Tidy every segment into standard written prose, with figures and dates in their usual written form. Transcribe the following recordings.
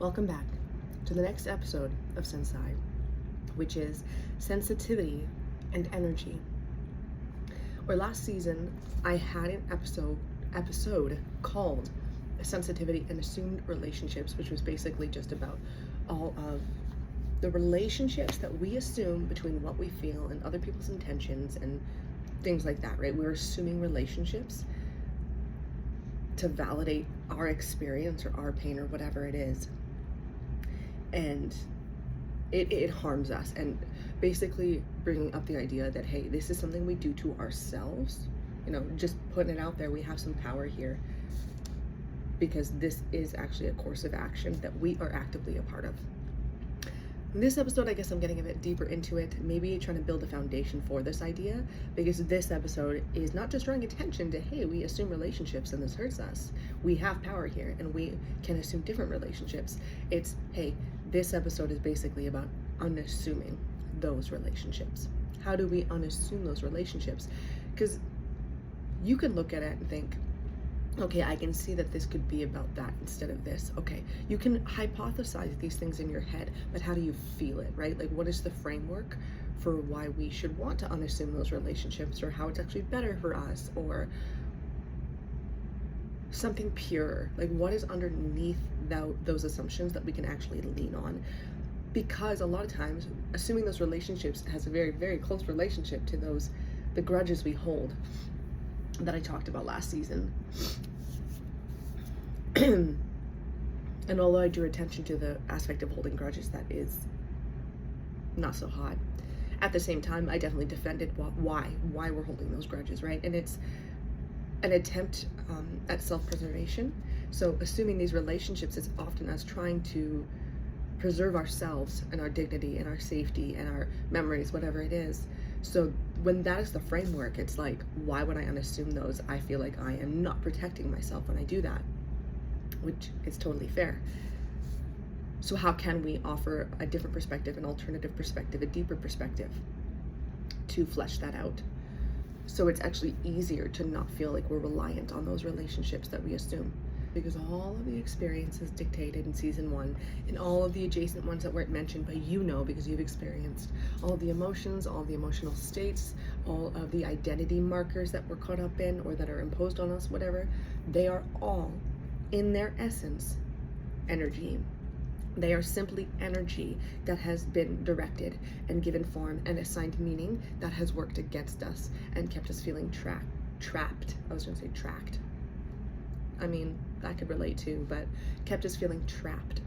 Welcome back to the next episode of SENSI, which is sensitivity and energy. Or last season, I had an episode called Sensitivity and Assumed Relationships, which was basically just about all of the relationships that we assume between what we feel and other people's intentions and things like that, right? We're assuming relationships to validate our experience or our pain or whatever it is. And it harms us, and basically bringing up the idea that, hey, this is something we do to ourselves, just putting it out there. We have some power here because this is actually a course of action that we are actively a part of. In this episode, I guess I'm getting a bit deeper into it, maybe trying to build a foundation for this idea, because this episode is not just drawing attention to, hey, we assume relationships and this hurts us. We have power here and we can assume different relationships. It's, hey, this episode is basically about unassuming those relationships. How do we unassume those relationships? Because you could look at it and think, okay, I can see that this could be about that instead of this. Okay, you can hypothesize these things in your head, but how do you feel it, right? Like, what is the framework for why we should want to unassume those relationships, or how it's actually better for us, or something pure? Like, what is underneath those assumptions that we can actually lean on? Because a lot of times, assuming those relationships has a very, very close relationship to the grudges we hold that I talked about last season. And although I drew attention to the aspect of holding grudges that is not so hot, at the same time, I definitely defended why we're holding those grudges, right? And it's an attempt at self-preservation. So assuming these relationships is often us trying to preserve ourselves and our dignity and our safety and our memories, whatever it is. So when that is the framework, it's like, why would I unassume those? I feel like I am not protecting myself when I do that, which is totally fair. So how can we offer a different perspective, an alternative perspective, a deeper perspective to flesh that out? So it's actually easier to not feel like we're reliant on those relationships that we assume. Because all of the experiences dictated in season 1 and all of the adjacent ones that weren't mentioned, but because you've experienced all of the emotions, all of the emotional states, all of the identity markers that we're caught up in or that are imposed on us, whatever, they are all in their essence energy. They are simply energy that has been directed and given form and assigned meaning that has worked against us and kept us feeling trapped. I was going to say tracked. I mean, that could relate to, but kept us feeling trapped.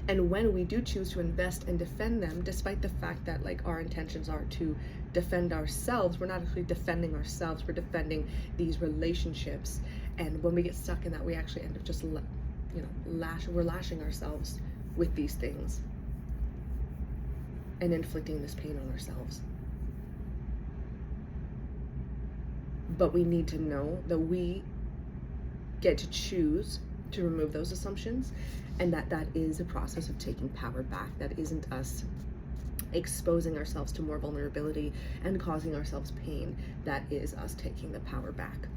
And when we do choose to invest and defend them, despite the fact that our intentions are to defend ourselves, we're not actually defending ourselves, we're defending these relationships. And when we get stuck in that, we actually end up just, we're lashing ourselves with these things and inflicting this pain on ourselves. But we need to know that we get to choose to remove those assumptions, and that is a process of taking power back. That isn't us exposing ourselves to more vulnerability and causing ourselves pain. That is us taking the power back.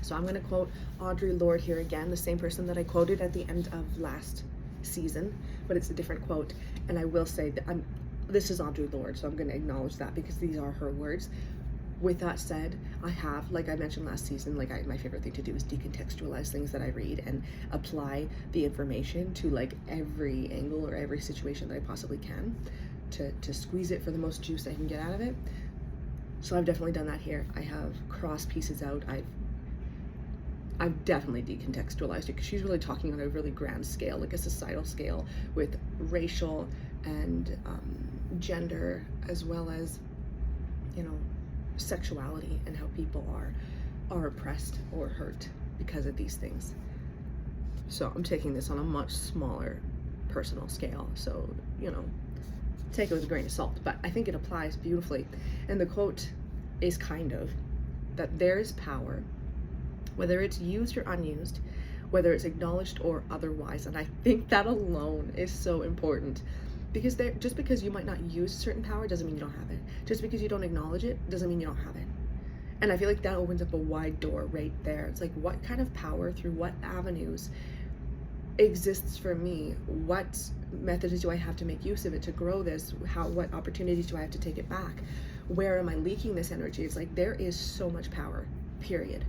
So I'm going to quote Audre Lorde here again, the same person that I quoted at the end of last season, but it's a different quote. And I will say that this is Audre Lorde, so I'm going to acknowledge that because these are her words. With that said, I have, like I mentioned last season, my favorite thing to do is decontextualize things that I read and apply the information to every angle or every situation that I possibly can to squeeze it for the most juice I can get out of it. So I've definitely done that here. I have crossed pieces out. I've definitely decontextualized it because she's really talking on a really grand scale, like a societal scale with racial and gender, as well as, sexuality and how people are oppressed or hurt because of these things. So I'm taking this on a much smaller personal scale. So, take it with a grain of salt, but I think it applies beautifully. And the quote is kind of that there is power, whether it's used or unused, whether it's acknowledged or otherwise. And I think that alone is so important. Because just because you might not use certain power doesn't mean you don't have it. Just because you don't acknowledge it doesn't mean you don't have it. And I feel like that opens up a wide door right there. It's like, what kind of power through what avenues exists for me? What methods do I have to make use of it to grow this? What opportunities do I have to take it back? Where am I leaking this energy? It's like there is so much power, period.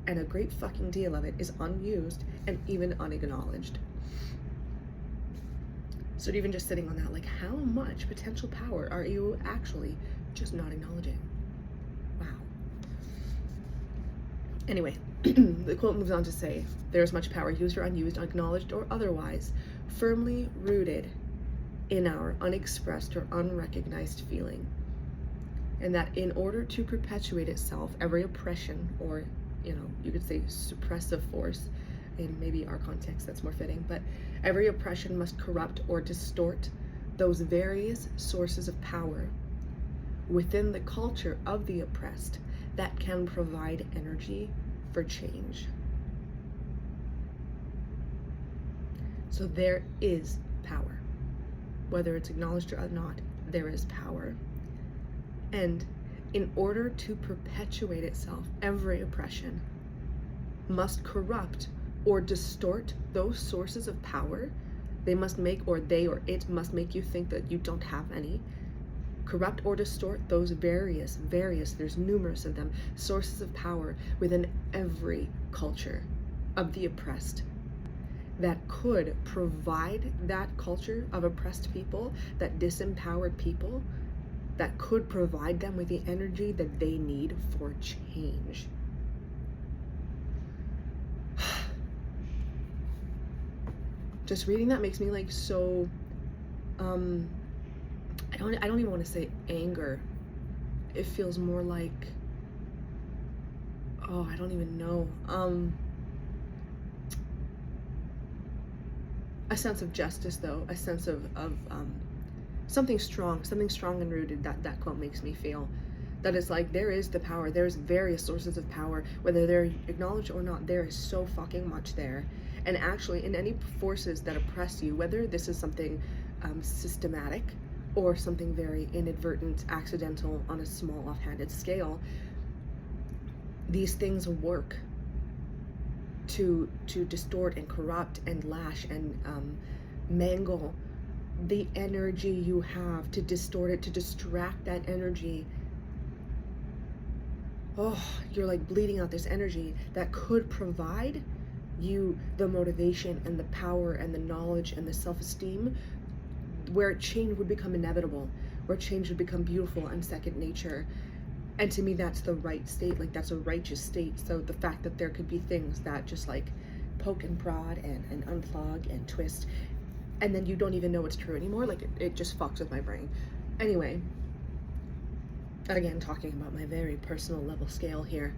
And a great fucking deal of it is unused and even unacknowledged. So even just sitting on that, like, how much potential power are you actually just not acknowledging? Wow. Anyway, the quote moves on to say, there is much power used or unused, acknowledged or otherwise, firmly rooted in our unexpressed or unrecognized feeling. And that in order to perpetuate itself, every oppression, or, you could say suppressive force, in maybe our context that's more fitting, but every oppression must corrupt or distort those various sources of power within the culture of the oppressed that can provide energy for change. So there is power. Whether it's acknowledged or not, there is power. And in order to perpetuate itself, every oppression must corrupt or distort those sources of power. They must make, or it must make you think that you don't have any. Corrupt or distort those various, there's numerous of them, sources of power within every culture of the oppressed that could provide that culture of oppressed people, that disempowered people, that could provide them with the energy that they need for change. Just reading that makes me like so, I don't even want to say anger. It feels more like, I don't even know. A sense of justice though, a sense of something strong and rooted that quote makes me feel. That it's like, there is the power, there's various sources of power, whether they're acknowledged or not, there is so fucking much there. And actually, in any forces that oppress you, whether this is something systematic or something very inadvertent, accidental on a small offhanded scale, these things work to distort and corrupt and lash and mangle the energy you have, to distort it, to distract that energy. You're like bleeding out this energy that could provide you the motivation and the power and the knowledge and the self-esteem where change would become inevitable, where change would become beautiful and second nature. And to me, that's the right state, like that's a righteous state. So the fact that there could be things that just like poke and prod and unplug and twist, and then you don't even know it's true anymore, like it just fucks with my brain. Anyway, again, talking about my very personal level scale here,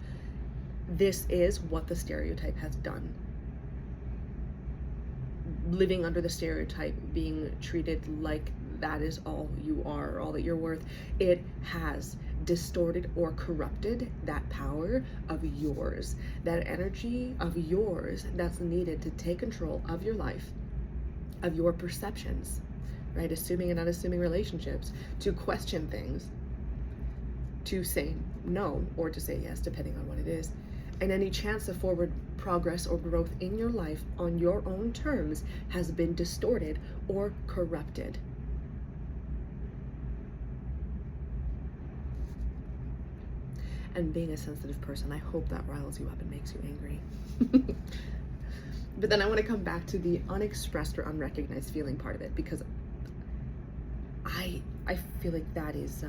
this is what the stereotype has done. Living under the stereotype, being treated like that is all you are, all that you're worth, it has distorted or corrupted that power of yours, that energy of yours that's needed to take control of your life, of your perceptions, right? Assuming and unassuming relationships, to question things, to say no or to say yes, depending on what it is. And any chance of forward progress or growth in your life on your own terms has been distorted or corrupted. And being a sensitive person, I hope that riles you up and makes you angry. But then I want to come back to the unexpressed or unrecognized feeling part of it, because I feel like that is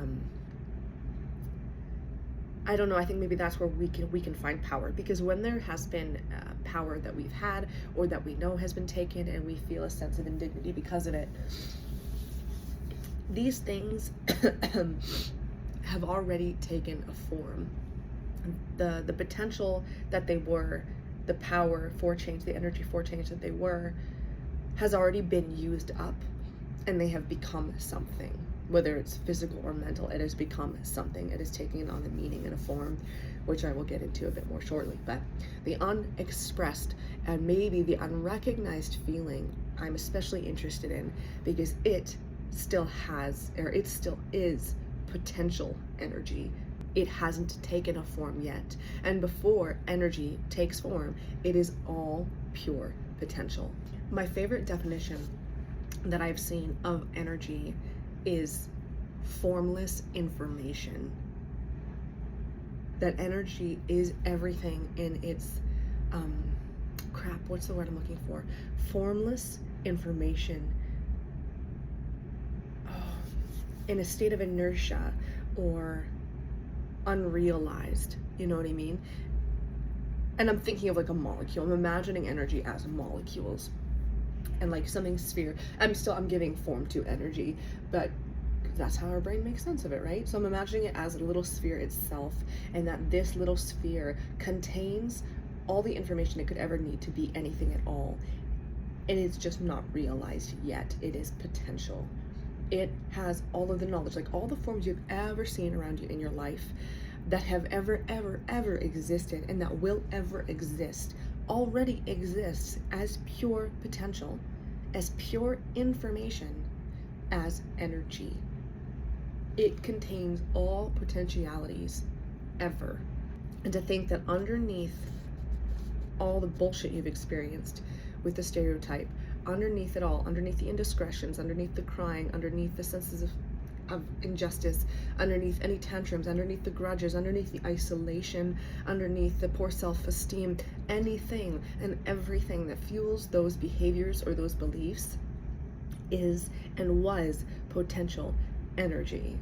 I don't know, I think maybe that's where we can find power, because when there has been power that we've had or that we know has been taken and we feel a sense of indignity because of it, these things have already taken a form. The potential that they were, the power for change, the energy for change that they were, has already been used up, and they have become something. Whether it's physical or mental, it has become something. It is taking on a meaning and a form, which I will get into a bit more shortly. But the unexpressed and maybe the unrecognized feeling I'm especially interested in, because it still has, or it still is, potential energy. It hasn't taken a form yet. And before energy takes form, it is all pure potential. My favorite definition that I've seen of energy is formless information. That energy is everything in its, what's the word I'm looking for? Formless information. In a state of inertia or unrealized, you know what I mean? And I'm thinking of like a molecule. I'm imagining energy as molecules and like something sphere. I'm giving form to energy, but that's how our brain makes sense of it, right? So I'm imagining it as a little sphere itself, and that this little sphere contains all the information it could ever need to be anything at all. And it's just not realized yet. It is potential. It has all of the knowledge, like all the forms you've ever seen around you in your life that have ever existed and that will ever exist, already exists as pure potential, as pure information, as energy. It contains all potentialities ever. And to think that underneath all the bullshit you've experienced with the stereotype, underneath it all, underneath the indiscretions, underneath the crying, underneath the senses of injustice, underneath any tantrums, underneath the grudges, underneath the isolation, underneath the poor self-esteem, anything and everything that fuels those behaviors or those beliefs is and was potential energy.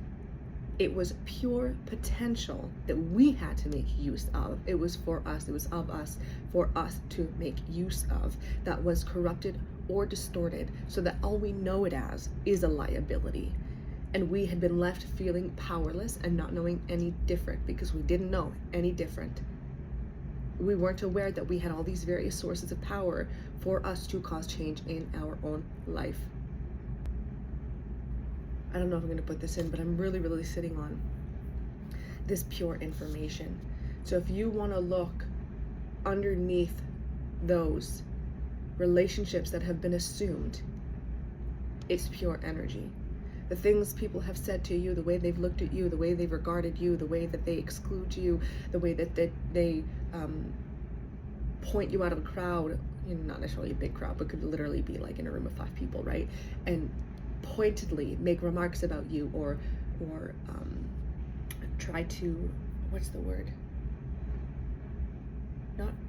It was pure potential that we had to make use of. It was for us, it was of us, for us to make use of, that was corrupted or distorted so that all we know it as is a liability. And we had been left feeling powerless and not knowing any different because we didn't know any different. We weren't aware that we had all these various sources of power for us to cause change in our own life. I don't know if I'm going to put this in, but I'm really sitting on this pure information. So if you want to look underneath those relationships that have been assumed, it's pure energy. The things people have said to you, the way they've looked at you, the way they've regarded you, the way that they exclude you, the way that they point you out of a crowd, not necessarily a big crowd, but could literally be like in a room of 5 people, right? And pointedly make remarks about you or try to, what's the word?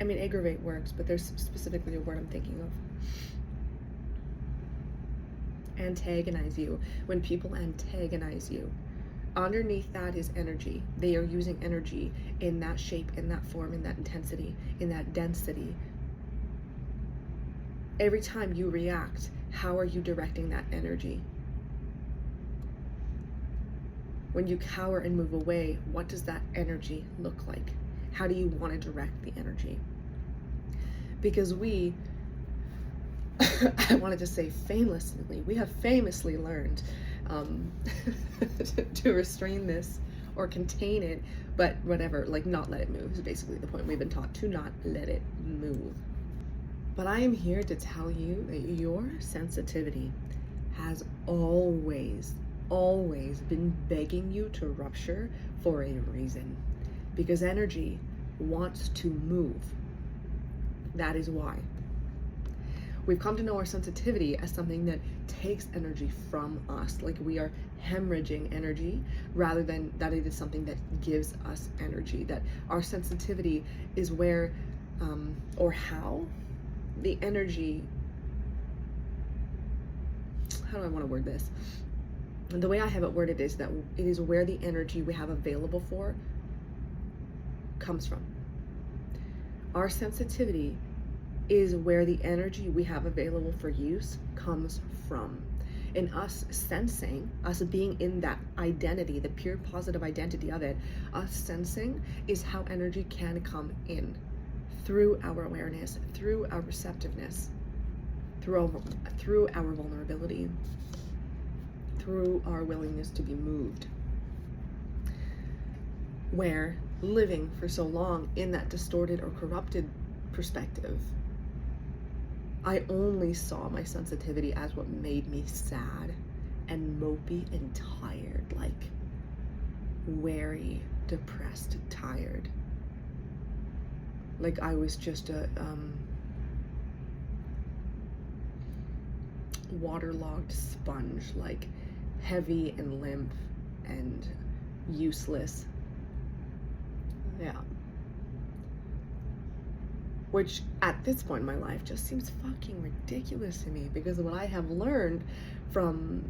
Aggravate works, but there's specifically a word I'm thinking of. Antagonize you. When people antagonize you, underneath that is energy. They are using energy in that shape, in that form, in that intensity, in that density. Every time you react, how are you directing that energy? When you cower and move away, what does that energy look like? How do you want to direct the energy? Because I wanted to say famously, we have famously learned to restrain this or contain it, but whatever, like not let it move is basically the point. We've been taught to not let it move. But I am here to tell you that your sensitivity has always been begging you to rupture for a reason. Because energy wants to move. That is why. We've come to know our sensitivity as something that takes energy from us, like we are hemorrhaging energy, rather than that it is something that gives us energy. That our sensitivity is where, or how, the energy, how do I want to word this? The way I have it worded is that it is where the energy we have available for comes from. Our sensitivity is where the energy we have available for use comes from. And us sensing, us being in that identity, the pure positive identity of it, us sensing is how energy can come in through our awareness, through our receptiveness, through our vulnerability, through our willingness to be moved. Where living for so long in that distorted or corrupted perspective, I only saw my sensitivity as what made me sad and mopey and tired, like weary, depressed, tired. Like I was just waterlogged sponge, like heavy and limp and useless. Yeah. Which at this point in my life just seems fucking ridiculous to me, because what I have learned from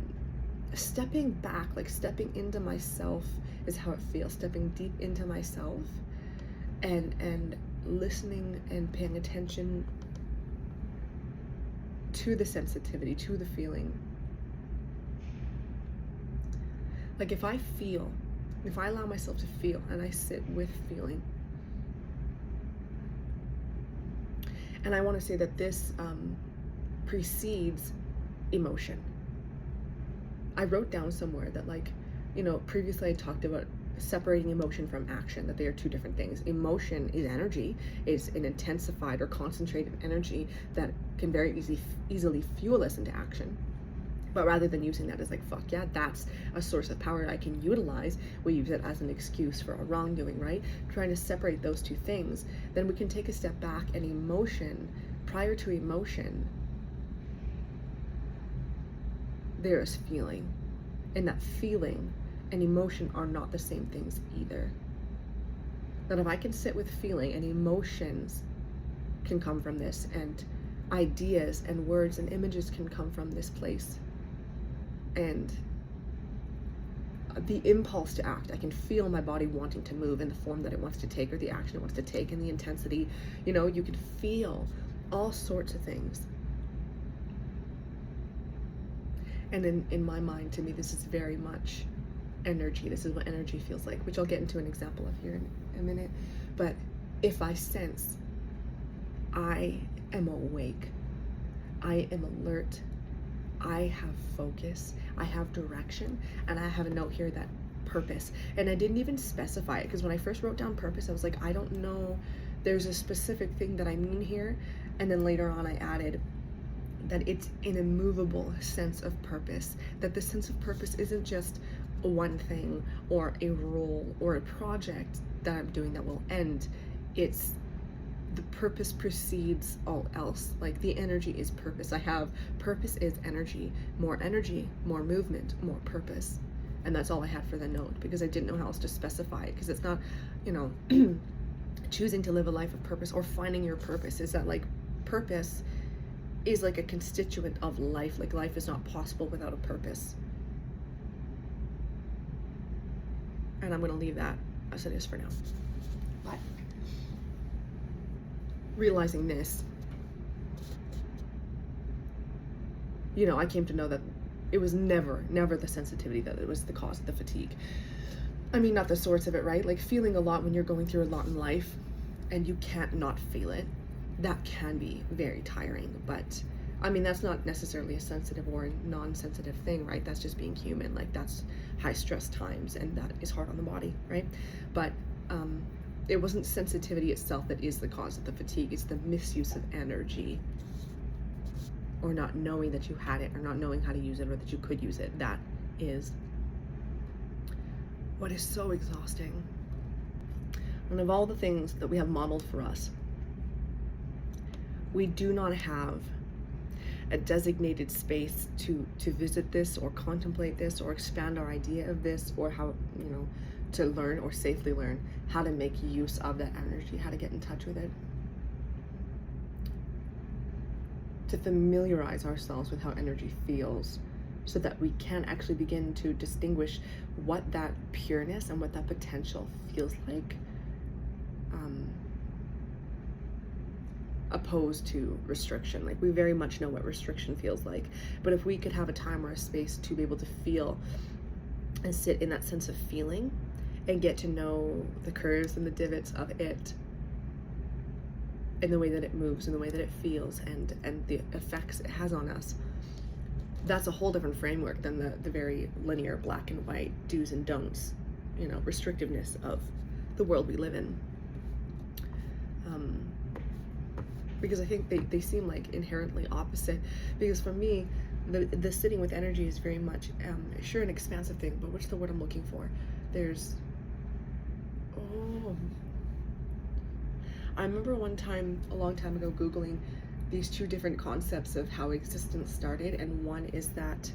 stepping back, like stepping into myself is how it feels, stepping deep into myself and listening and paying attention to the sensitivity, to the feeling. Like if I allow myself to feel and I sit with feeling, and I want to say that this precedes emotion. I wrote down somewhere that, like, you know, previously I talked about separating emotion from action, that they are two different things. Emotion is energy, is an intensified or concentrated energy that can very easily fuel us into action. But rather than using that as like, fuck yeah, that's a source of power I can utilize, we use it as an excuse for a wrongdoing, right? Trying to separate those two things, then we can take a step back, and emotion, prior to emotion, there is feeling. And that feeling and emotion are not the same things either. That if I can sit with feeling, and emotions can come from this, and ideas and words and images can come from this place, and the impulse to act, I can feel my body wanting to move in the form that it wants to take, or the action it wants to take, and the intensity, you know, you can feel all sorts of things. And in my mind, to me, this is very much energy. This is what energy feels like, which I'll get into an example of here in a minute. But if I sense I am awake, I am alert, I have focus, I have direction, and I have a note here that purpose. And I didn't even specify it, because when I first wrote down purpose, I was like, I don't know, there's a specific thing that I mean here. And then later on I added that it's an immovable sense of purpose, that the sense of purpose isn't just one thing or a role or a project that I'm doing that will end. It's the purpose precedes all else. Like the energy is purpose. I have purpose is energy, more movement, more purpose. And that's all I had for the note, because I didn't know how else to specify it, because it's not, you know, choosing to live a life of purpose or finding your purpose. Is that like purpose is like a constituent of life. Like life is not possible without a purpose. And I'm going to leave that as it is for now. But realizing this, you know, I came to know that it was never the sensitivity that it was the cause of the fatigue. I mean, not the source of it, right? Like feeling a lot when you're going through a lot in life and you can't not feel it, that can be very tiring. But I mean, that's not necessarily a sensitive or a non-sensitive thing, right? That's just being human. Like that's high stress times, and that is hard on the body, right? But it wasn't sensitivity itself that is the cause of the fatigue. It's the misuse of energy, or not knowing that you had it, or not knowing how to use it, or that you could use it. That is what is so exhausting. And of all the things that we have modeled for us, we do not have a designated space to visit this, or contemplate this, or expand our idea of this, or how, you know, to learn or safely learn how to make use of that energy, how to get in touch with it, to familiarize ourselves with how energy feels, so that we can actually begin to distinguish what that pureness and what that potential feels like, opposed to restriction. Like we very much know what restriction feels like, but if we could have a time or a space to be able to feel and sit in that sense of feeling and get to know the curves and the divots of it, and the way that it moves and the way that it feels, and the effects it has on us, that's a whole different framework than the very linear black and white do's and don'ts, you know, restrictiveness of the world we live in. Because I think they seem like inherently opposite. Because for me, the sitting with energy is very much, sure, an expansive thing, but what's the word I'm looking for? There's, I remember one time, a long time ago, Googling these two different concepts of how existence started, and one is that,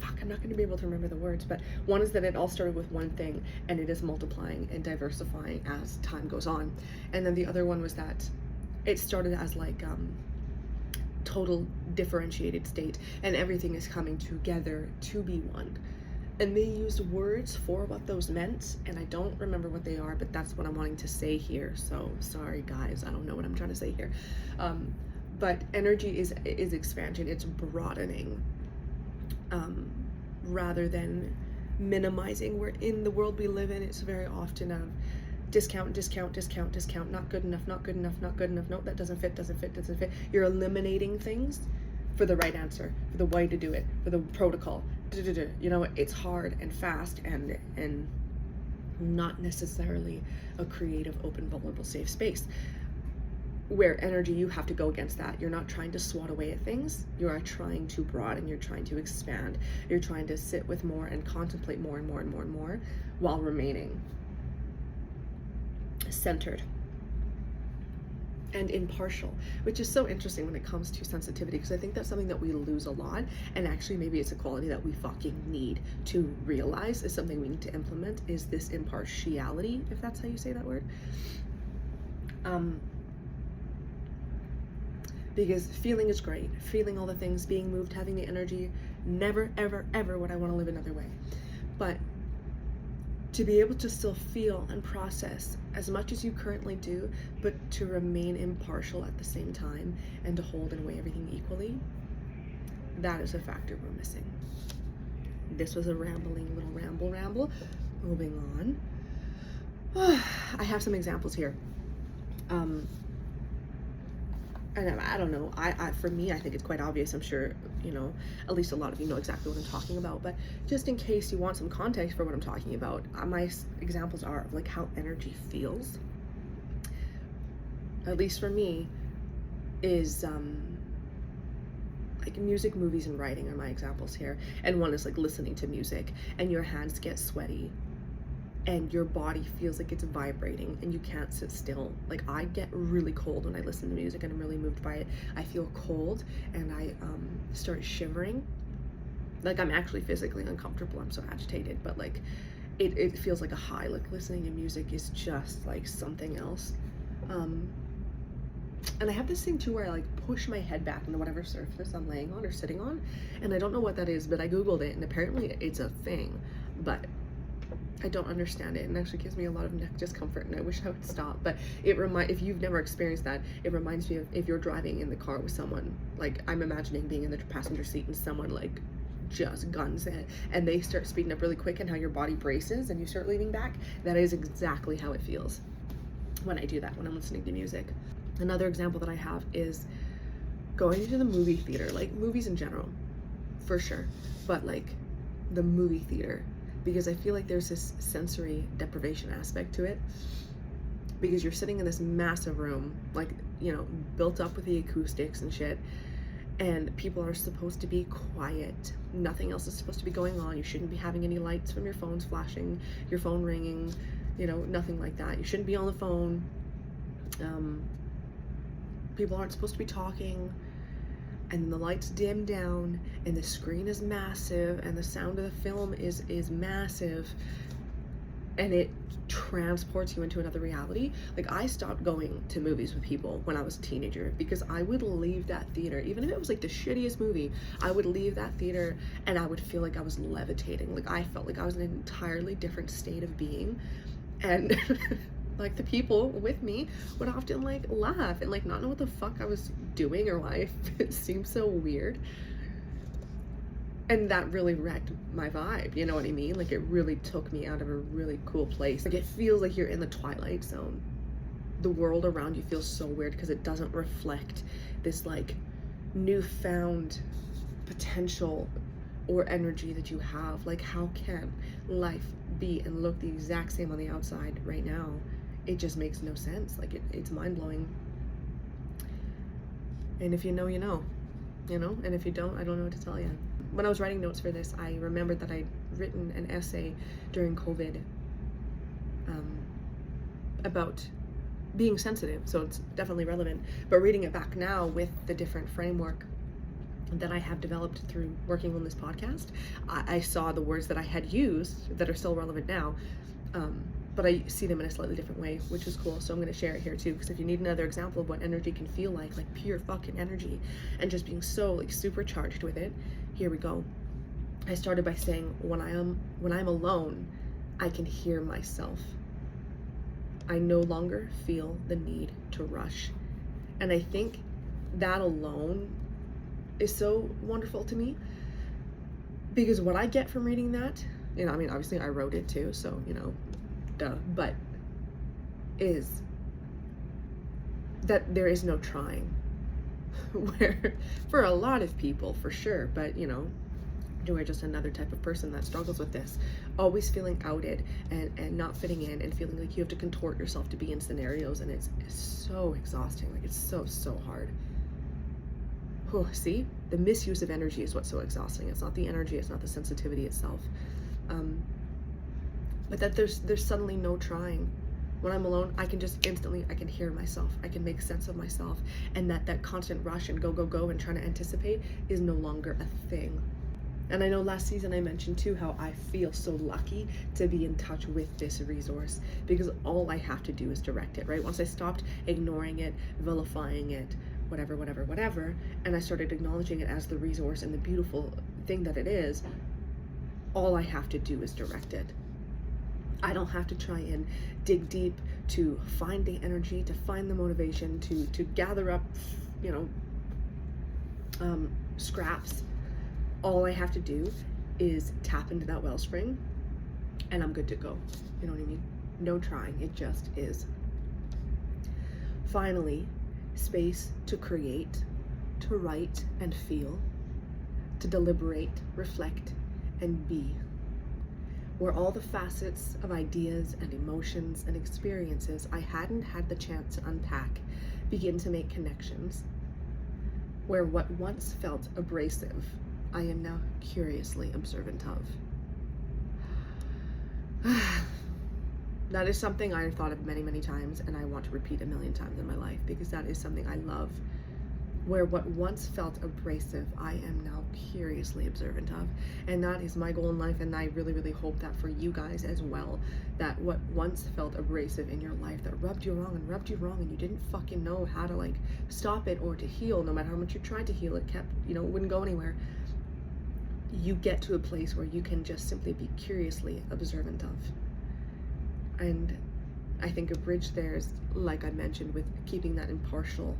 I'm not going to be able to remember the words, but one is that it all started with one thing and it is multiplying and diversifying as time goes on. And then the other one was that it started as like total differentiated state, and everything is coming together to be one. And they used words for what those meant, and I don't remember what they are, but that's what I'm wanting to say here. So sorry guys, I don't know what I'm trying to say here. But energy is expansion, it's broadening, rather than minimizing. We're in the world we live in, it's very often a discount, not good enough, nope, that doesn't fit. You're eliminating things for the right answer, for the way to do it, for the protocol. You know, it's hard and fast and not necessarily a creative, open, vulnerable, safe space. Where energy, you have to go against that. You're not trying to swat away at things. You are trying to broaden, you're trying to expand. You're trying to sit with more and contemplate more and more while remaining centered and impartial, which is so interesting when it comes to sensitivity, because I think that's something that we lose a lot, and actually maybe it's a quality that we fucking need to realize is something we need to implement, is this impartiality, if that's how you say that word. Because feeling is great, feeling all the things, being moved, having the energy, never ever would I want to live another way. But to be able to still feel and process as much as you currently do, but to remain impartial at the same time and to hold and weigh everything equally, that is a factor we're missing. This was a rambling little ramble. Moving on. I have some examples here. And I don't know, for me, I think it's quite obvious. I'm sure, you know, at least a lot of you know exactly what I'm talking about, but just in case you want some context for what I'm talking about, my examples are like how energy feels, at least for me, is like music, movies, and writing are my examples here. And one is like listening to music and your hands get sweaty and your body feels like it's vibrating and you can't sit still. Like I get really cold when I listen to music and I'm really moved by it. I feel cold and I start shivering. Like I'm actually physically uncomfortable, I'm so agitated, but like it feels like a high. Like listening to music is just like something else. And I have this thing too where I like push my head back into whatever surface I'm laying on or sitting on, and I don't know what that is, but I googled it and apparently it's a thing, but I don't understand it, and it actually gives me a lot of neck discomfort, and I wish I would stop. But if you've never experienced that, it reminds me of if you're driving in the car with someone, like I'm imagining being in the passenger seat and someone like just guns it and they start speeding up really quick, and how your body braces and you start leaning back. That is exactly how it feels when I do that, when I'm listening to music. Another example that I have is going to the movie theater, like movies in general, for sure, but like the movie theater, because I feel like there's this sensory deprivation aspect to it, because you're sitting in this massive room, like, you know, built up with the acoustics and shit, and people are supposed to be quiet. Nothing else is supposed to be going on. You shouldn't be having any lights from your phones flashing, your phone ringing, you know, nothing like that. You shouldn't be on the phone. People aren't supposed to be talking, and the lights dim down, and the screen is massive, and the sound of the film is massive, and it transports you into another reality. Like I stopped going to movies with people when I was a teenager, because I would leave that theater, even if it was like the shittiest movie, I would leave that theater and I would feel like I was levitating. Like I felt like I was in an entirely different state of being, and like the people with me would often like laugh and like not know what the fuck I was doing or why it seemed so weird. And that really wrecked my vibe, you know what I mean? Like it really took me out of a really cool place. Like it feels like you're in the twilight zone. The world around you feels so weird because it doesn't reflect this like newfound potential or energy that you have. Like how can life be and look the exact same on the outside right now? It just makes no sense. Like it's mind-blowing. And if you know, you know, and if you don't, I don't know what to tell you. When I was writing notes for this, I remembered that I'd written an essay during COVID about being sensitive, so it's definitely relevant. But reading it back now with the different framework that I have developed through working on this podcast, I saw the words that I had used that are still relevant now, but I see them in a slightly different way, which is cool. So I'm going to share it here too, because if you need another example of what energy can feel like pure fucking energy, and just being so like supercharged with it, here we go. I started by saying, when I'm alone, I can hear myself. I no longer feel the need to rush. And I think that alone is so wonderful to me, because what I get from reading that, you know, I mean, obviously I wrote it too, so, you know, duh, but is that there is no trying. Where for a lot of people, for sure, but you know, we're just another type of person that struggles with this, always feeling outed and not fitting in, and feeling like you have to contort yourself to be in scenarios, and it's so exhausting. Like, it's so hard. Oh, see, the misuse of energy is what's so exhausting. It's not the energy, it's not the sensitivity itself, but that there's suddenly no trying. When I'm alone, I can just instantly, I can hear myself, I can make sense of myself, and that constant rush and go and trying to anticipate is no longer a thing. And I know last season I mentioned too how I feel so lucky to be in touch with this resource, because all I have to do is direct it, right? Once I stopped ignoring it, vilifying it, whatever, and I started acknowledging it as the resource and the beautiful thing that it is, all I have to do is direct it. I don't have to try and dig deep to find the energy, to find the motivation, to gather up, you know, scraps. All I have to do is tap into that wellspring, and I'm good to go. You know what I mean? No trying, it just is. Finally, space to create, to write and feel, to deliberate, reflect, and be. Where all the facets of ideas and emotions and experiences I hadn't had the chance to unpack begin to make connections. Where what once felt abrasive, I am now curiously observant of. That is something I have thought of many times, and I want to repeat a million times in my life, because that is something I love. Where what once felt abrasive, I am now curiously observant of. And that is my goal in life, and I really hope that for you guys as well, that what once felt abrasive in your life, that rubbed you wrong and you didn't fucking know how to like stop it or to heal, no matter how much you tried to heal, it kept, you know, it wouldn't go anywhere. You get to a place where you can just simply be curiously observant of. And I think a bridge there is, like I mentioned, with keeping that impartial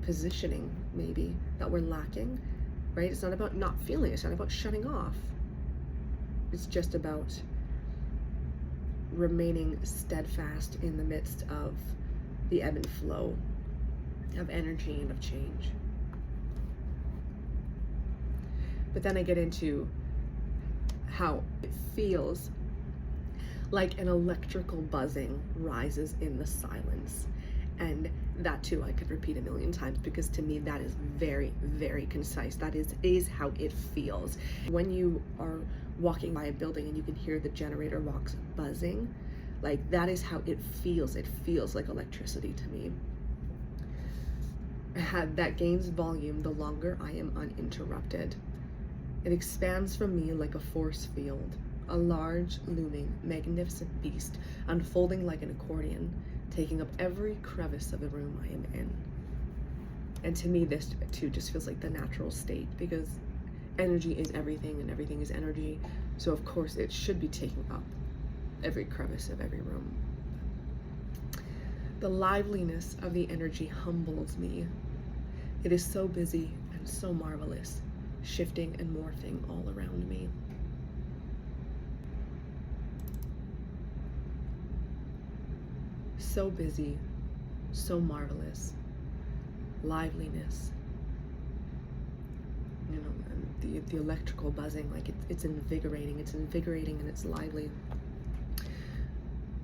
positioning, maybe, that we're lacking, right? It's not about not feeling, it's not about shutting off. It's just about remaining steadfast in the midst of the ebb and flow of energy and of change. But then I get into how it feels like an electrical buzzing rises in the silence. And that too, I could repeat a million times, because to me that is very concise. That is how it feels. When you are walking by a building and you can hear the generator box buzzing, like that is how it feels. It feels like electricity to me. That gains volume the longer I am uninterrupted. It expands from me like a force field, a large, looming, magnificent beast, unfolding like an accordion, taking up every crevice of the room I am in. And to me, this too just feels like the natural state, because energy is everything and everything is energy. So of course it should be taking up every crevice of every room. The liveliness of the energy humbles me. It is so busy and so marvelous, shifting and morphing all around me. So busy, so marvelous, liveliness, you know, and the electrical buzzing, like it's invigorating and it's lively.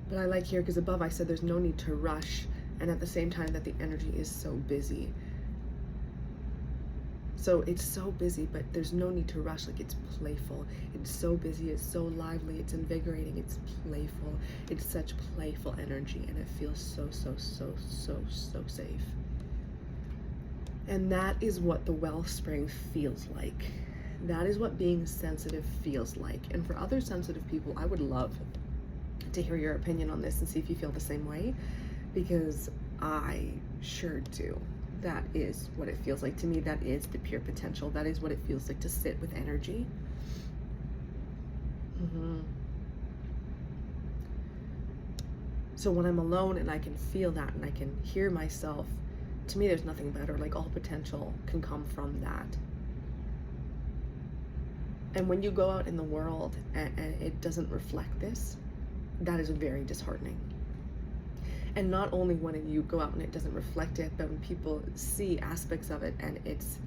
But I like here, because above I said there's no need to rush, and at the same time that the energy is so busy. So it's so busy, but there's no need to rush. Like, it's playful. It's so busy, it's so lively, it's invigorating, it's playful. It's such playful energy, and it feels so safe. And that is what the wellspring feels like. That is what being sensitive feels like. And for other sensitive people, I would love to hear your opinion on this and see if you feel the same way, because I sure do. That is what it feels like to me. That is the pure potential. That is what it feels like to sit with energy. So when I'm alone and I can feel that and I can hear myself, to me there's nothing better. Like, all potential can come from that. And when you go out in the world and it doesn't reflect this, that is very disheartening. And not only when you go out and it doesn't reflect it, but when people see aspects of it and it's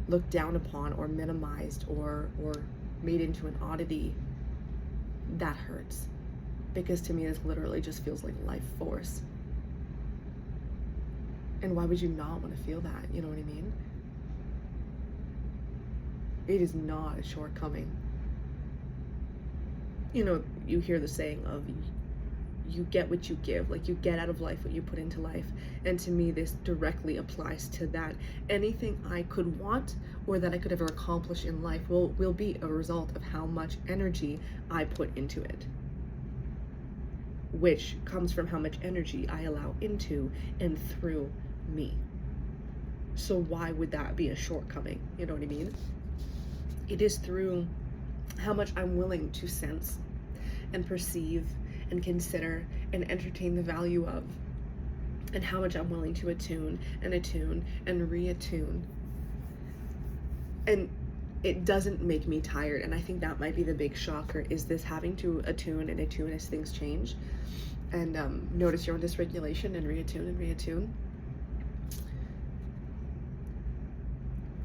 looked down upon or minimized or made into an oddity, that hurts. Because to me, this literally just feels like life force. And why would you not want to feel that? You know what I mean? It is not a shortcoming. You know, you hear the saying of, you get what you give. Like, you get out of life what you put into life. And to me, this directly applies to that. Anything I could want or that I could ever accomplish in life will be a result of how much energy I put into it, which comes from how much energy I allow into and through me. So why would that be a shortcoming? You know what I mean? It is through how much I'm willing to sense and perceive and consider and entertain the value of, and how much I'm willing to attune and reattune. And it doesn't make me tired. And I think that might be the big shocker, is this having to attune as things change. And notice your own dysregulation and reattune.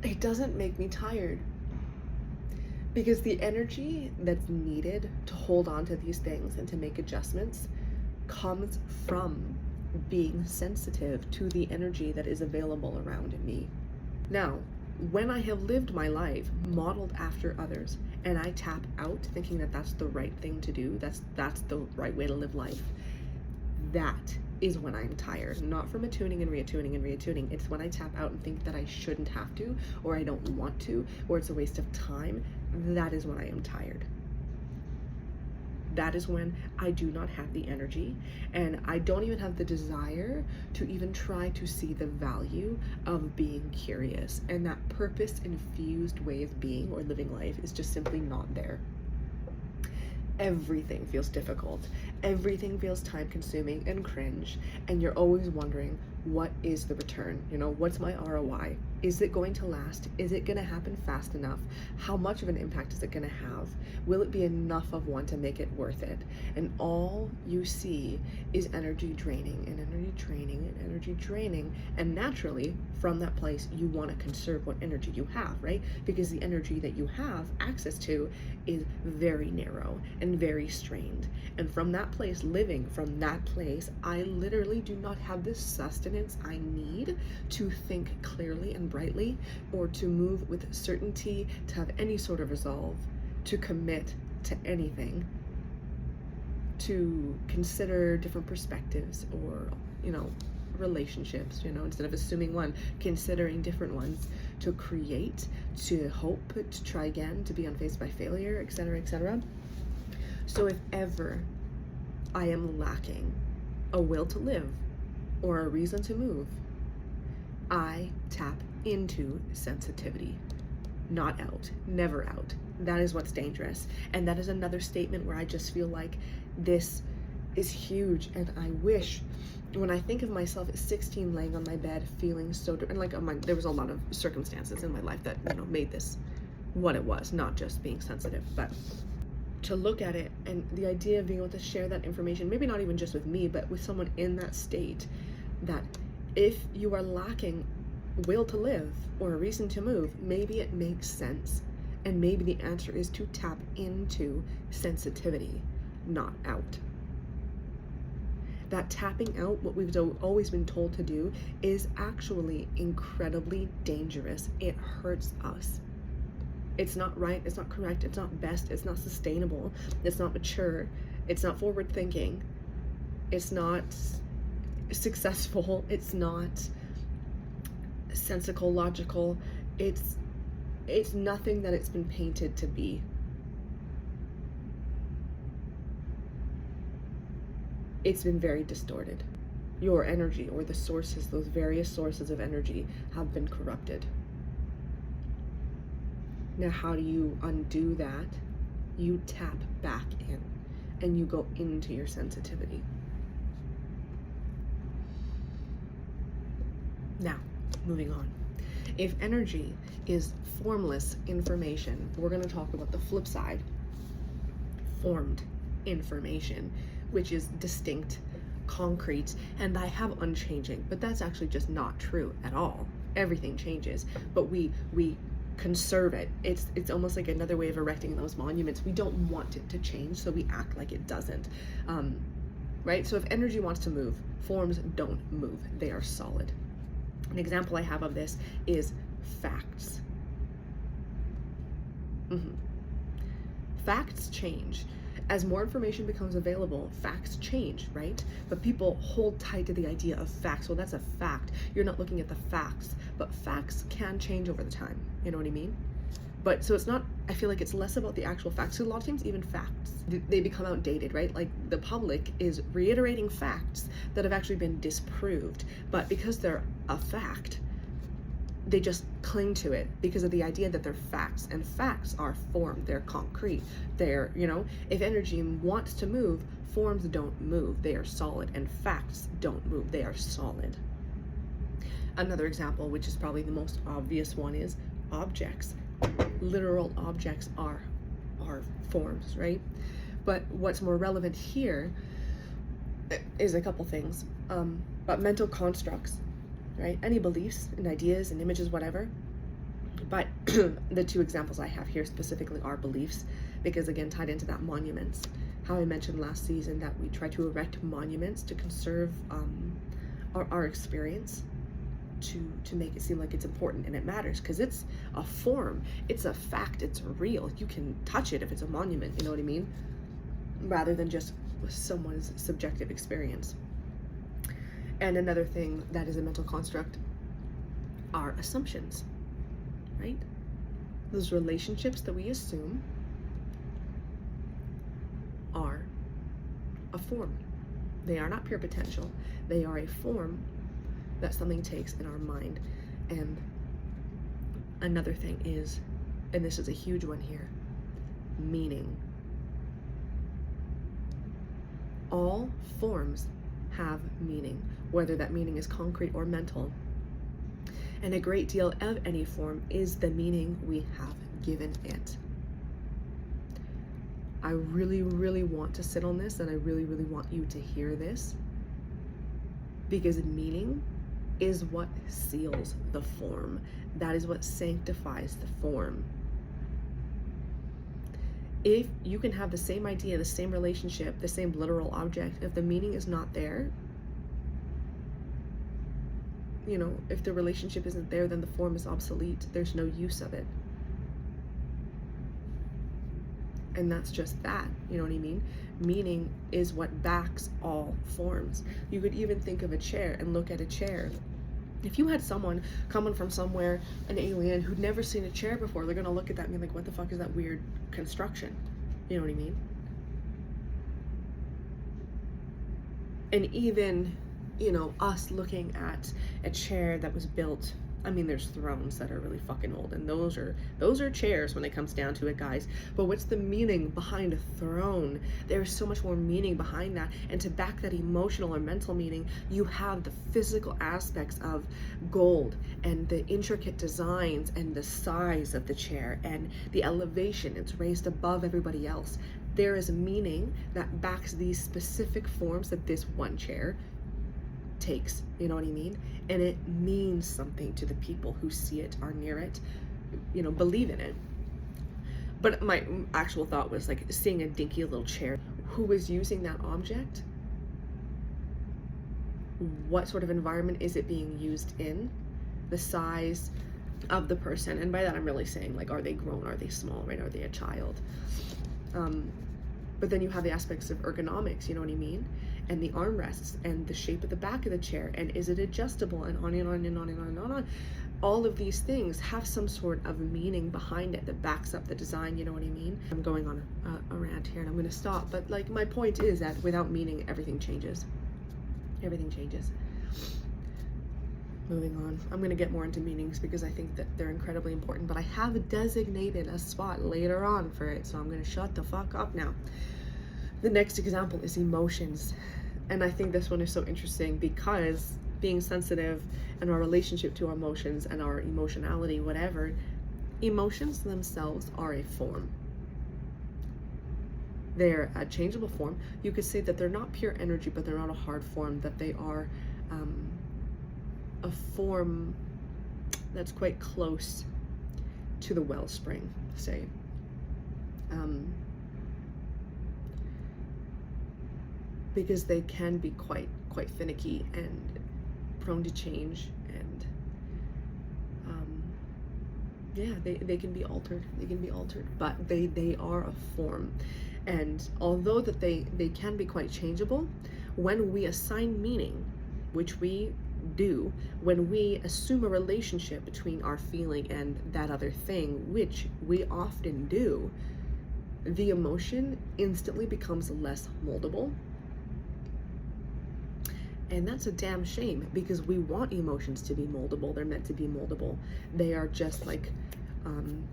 It doesn't make me tired. Because the energy that's needed to hold on to these things and to make adjustments comes from being sensitive to the energy that is available around me. Now, when I have lived my life modeled after others and I tap out thinking that that's the right thing to do, that's the right way to live life, that is when I'm tired. Not from attuning and reattuning. It's when I tap out and think that I shouldn't have to, or I don't want to, or it's a waste of time. That is when I am tired. That is when I do not have the energy, and I don't even have the desire to even try to see the value of being curious. And that purpose-infused way of being or living life is just simply not there. Everything feels difficult. Everything feels time-consuming and cringe, and you're always wondering, what is the return? You know, what's my ROI? Is it going to last? Is it going to happen fast enough? How much of an impact is it going to have? Will it be enough of one to make it worth it? And all you see is energy draining and energy draining and energy draining. And naturally, from that place, you want to conserve what energy you have, right? Because the energy that you have access to is very narrow and very strained. And from that place, living from that place, I literally do not have the sustenance I need to think clearly and brightly, or to move with certainty, to have any sort of resolve, to commit to anything, to consider different perspectives, or, you know, relationships, you know, instead of assuming one, considering different ones, to create, to hope, to try again, to be unfazed by failure, etc., etc. So if ever I am lacking a will to live or a reason to move, I tap into sensitivity, not out, never out. That is what's dangerous. And that is another statement where I just feel like this is huge. And I wish, when I think of myself at 16 laying on my bed feeling so, and like there was a lot of circumstances in my life that, you know, made this what it was, not just being sensitive, but to look at it, and the idea of being able to share that information, maybe not even just with me, but with someone in that state, that if you are lacking will to live or a reason to move, maybe it makes sense. And maybe the answer is to tap into sensitivity, not out. That tapping out, what we've always been told to do, is actually incredibly dangerous. It hurts us. It's not right, it's not correct, it's not best, it's not sustainable, it's not mature, it's not forward thinking, it's not successful, it's not sensical, logical, it's nothing that it's been painted to be. It's been very distorted. Your energy, or the sources, those various sources of energy, have been corrupted. Now, how do you undo that? You tap back in and you go into your sensitivity. Now, moving on. If energy is formless information, we're going to talk about the flip side, formed information, which is distinct, concrete, and I have unchanging, but that's actually just not true at all. Everything changes, but we conserve it. It's almost like another way of erecting those monuments. We don't want it to change, so we act like it doesn't. Right? So if energy wants to move, forms don't move. They are solid. An example I have of this is facts. Facts change. As more information becomes available, facts change, right? But people hold tight to the idea of facts. Well, that's a fact. You're not looking at the facts, but facts can change over the time. You know what I mean? But so it's not, I feel like it's less about the actual facts. So a lot of times even facts, they become outdated, right? Like the public is reiterating facts that have actually been disproved, but because they're a fact, they just cling to it because of the idea that they're facts, and facts are formed, they're concrete, they're, if energy wants to move, forms don't move, they are solid, and facts don't move, they are solid. Another example, which is probably the most obvious one, is objects. Literal objects are forms, right? But what's more relevant here is a couple things, but mental constructs, right? Any beliefs and ideas and images, whatever. But the two examples I have here specifically are beliefs, because again, tied into that monuments. How I mentioned last season that we try to erect monuments to conserve our experience, to make it seem like it's important and it matters, because it's a form, it's a fact, it's real. You can touch it if it's a monument, you know what I mean? Rather than just someone's subjective experience. And another thing that is a mental construct are assumptions, right? Those relationships that we assume are a form. They are not pure potential. They are a form that something takes in our mind. And another thing is, and this is a huge one here, meaning. All forms have meaning, whether that meaning is concrete or mental. And a great deal of any form is the meaning we have given it. I really, really want to sit on this, and I really, really want you to hear this, because meaning is what seals the form. That is what sanctifies the form. If you can have the same idea, the same relationship, the same literal object, if the meaning is not there, if the relationship isn't there, then the form is obsolete. There's no use of it. And that's just that, you know what I mean? Meaning is what backs all forms. You could even think of a chair and look at a chair. If you had someone coming from somewhere, an alien who'd never seen a chair before, they're gonna look at that and be like, what the fuck is that weird construction? You know what I mean? And even, us looking at a chair that was built, there's thrones that are really fucking old, and those are chairs when it comes down to it, guys. But what's the meaning behind a throne? There's so much more meaning behind that. And to back that emotional or mental meaning, you have the physical aspects of gold and the intricate designs and the size of the chair and the elevation. It's raised above everybody else. There is a meaning that backs these specific forms that this one chair takes, you know what I mean? And it means something to the people who see it, are near it, believe in it. But my actual thought was like seeing a dinky little chair. Who was using that object what sort of environment is it being used in, the size of the person, and by that I'm really saying, like, are they grown, are they small, right, are they a child? But then you have the aspects of ergonomics, you know what I mean, and the armrests and the shape of the back of the chair, and is it adjustable, and on and on and on and on and on. All of these things have some sort of meaning behind it that backs up the design, you know what I mean? I'm going on a rant here and I'm going to stop, but like, my point is that without meaning, everything changes. Everything changes. Moving on. I'm going to get more into meanings because I think that they're incredibly important, but I have designated a spot later on for it, so I'm going to shut the fuck up now. The next example is emotions. And I think this one is so interesting because being sensitive and our relationship to our emotions and our emotionality, whatever, emotions themselves are a form. They're a changeable form. You could say that they're not pure energy, but they're not a hard form, that they are a form that's quite close to the wellspring, say. Because they can be quite finicky and prone to change, and yeah, they can be altered. They can be altered, but they are a form. And although that they can be quite changeable, when we assign meaning, which we do, when we assume a relationship between our feeling and that other thing, which we often do, the emotion instantly becomes less moldable. And that's a damn shame, because we want emotions to be moldable. They're meant to be moldable. They are just like,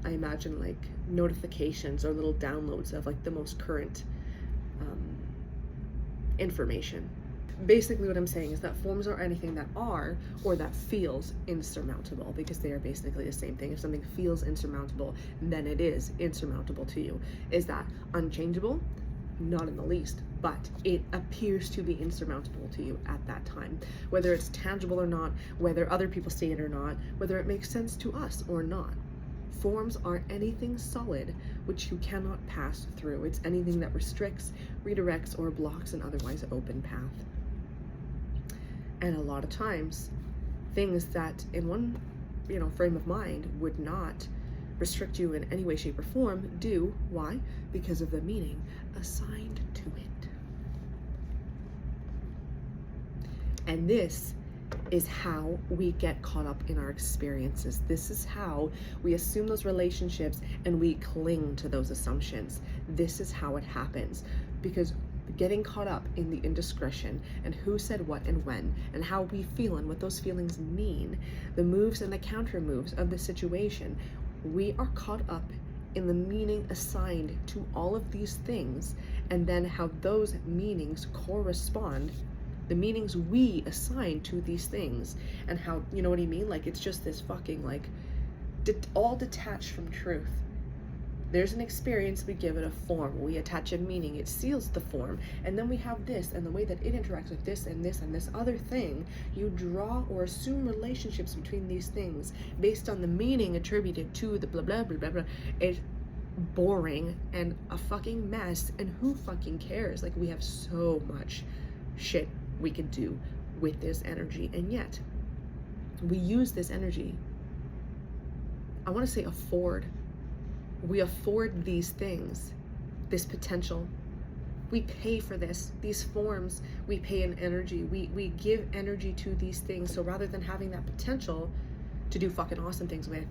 I imagine, like notifications or little downloads of like the most current information. Basically what I'm saying is that forms are anything that are or that feels insurmountable, because they are basically the same thing. If something feels insurmountable, then it is insurmountable to you. Is that unchangeable? Not in the least, but it appears to be insurmountable to you at that time. Whether it's tangible or not, whether other people see it or not, whether it makes sense to us or not. Forms are anything solid which you cannot pass through. It's anything that restricts, redirects, or blocks an otherwise open path. And a lot of times, things that in one, frame of mind would not restrict you in any way, shape, or form do. Why? Because of the meaning assigned to it. And this is how we get caught up in our experiences. This is how we assume those relationships and we cling to those assumptions. This is how it happens, because getting caught up in the indiscretion and who said what and when and how we feel and what those feelings mean, the moves and the counter moves of the situation, we are caught up in the meaning assigned to all of these things, and then how those meanings correspond, the meanings we assign to these things, and how, you know what I mean? Like, it's just this fucking, like, all detached from truth. There's an experience, we give it a form, we attach a meaning, it seals the form, and then we have this, and the way that it interacts with this and this and this other thing, you draw or assume relationships between these things based on the meaning attributed to the blah blah blah blah blah. It's boring and a fucking mess, and who fucking cares? Like, we have so much shit we could do with this energy, and yet we use this energy, I want to say we afford these things, this potential. We pay for these forms, we pay in energy, we give energy to these things. So rather than having that potential to do fucking awesome things with,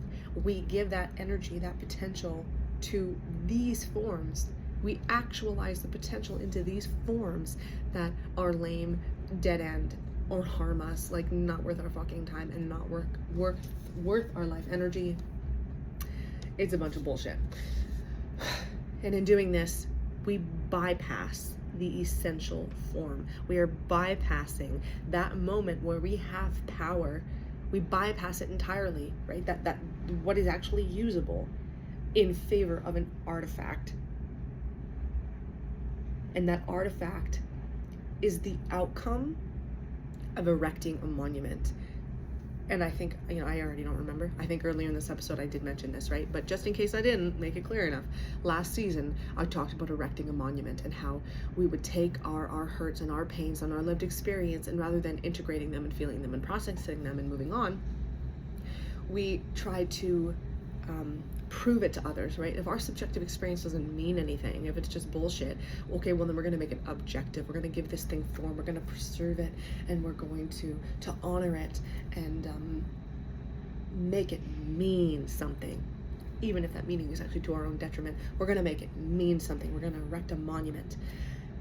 we give that energy, that potential to these forms. We actualize the potential into these forms that are lame, dead end, or harm us, like not worth our fucking time and not worth our life energy. It's a bunch of bullshit. And in doing this, we bypass the essential form. We are bypassing that moment where we have power. We bypass it entirely, right? That what is actually usable, in favor of an artifact. And that artifact is the outcome of erecting a monument. And I think, I already don't remember. I think earlier in this episode I did mention this, right? But just in case I didn't make it clear enough, last season I talked about erecting a monument and how we would take our hurts and our pains and our lived experience, and rather than integrating them and feeling them and processing them and moving on, we try to prove it to others, right? If our subjective experience doesn't mean anything, if it's just bullshit, okay, well then we're going to make it objective. We're going to give this thing form. We're going to preserve it, and we're going to honor it and make it mean something, even if that meaning is actually to our own detriment. We're going to make it mean something. We're going to erect a monument.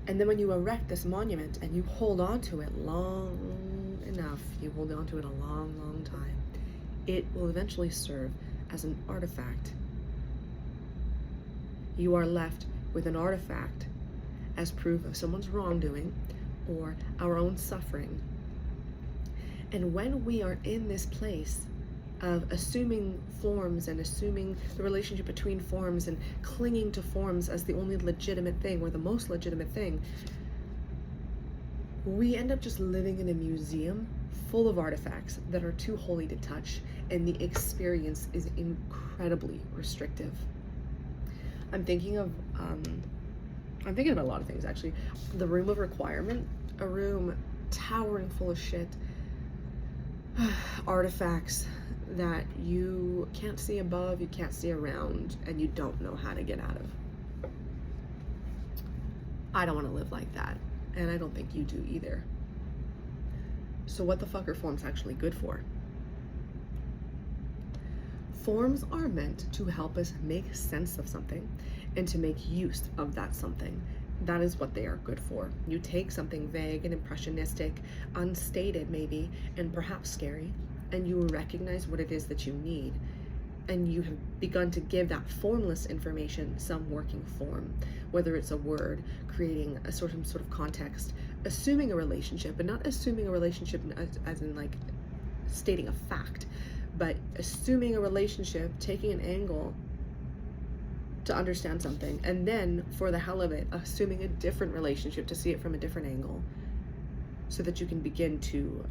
And then when you erect this monument and you hold on to it long enough, you hold on to it a long, long time, it will eventually serve as an artifact. You are left with an artifact as proof of someone's wrongdoing or our own suffering. And when we are in this place of assuming forms and assuming the relationship between forms and clinging to forms as the only legitimate thing or the most legitimate thing, we end up just living in a museum full of artifacts that are too holy to touch, and the experience is incredibly restrictive. I'm thinking about a lot of things, actually. The room of requirement, a room towering full of shit, artifacts that you can't see above, you can't see around, and you don't know how to get out of. I don't want to live like that, and I don't think you do either. So what the fuck are forms actually good for? Forms are meant to help us make sense of something and to make use of that something. That is what they are good for. You take something vague and impressionistic, unstated maybe, and perhaps scary, and you recognize what it is that you need. And you have begun to give that formless information some working form, whether it's a word, creating a sort of context, assuming a relationship, but not assuming a relationship as in like stating a fact, but assuming a relationship, taking an angle to understand something, and then for the hell of it, assuming a different relationship to see it from a different angle, so that you can begin to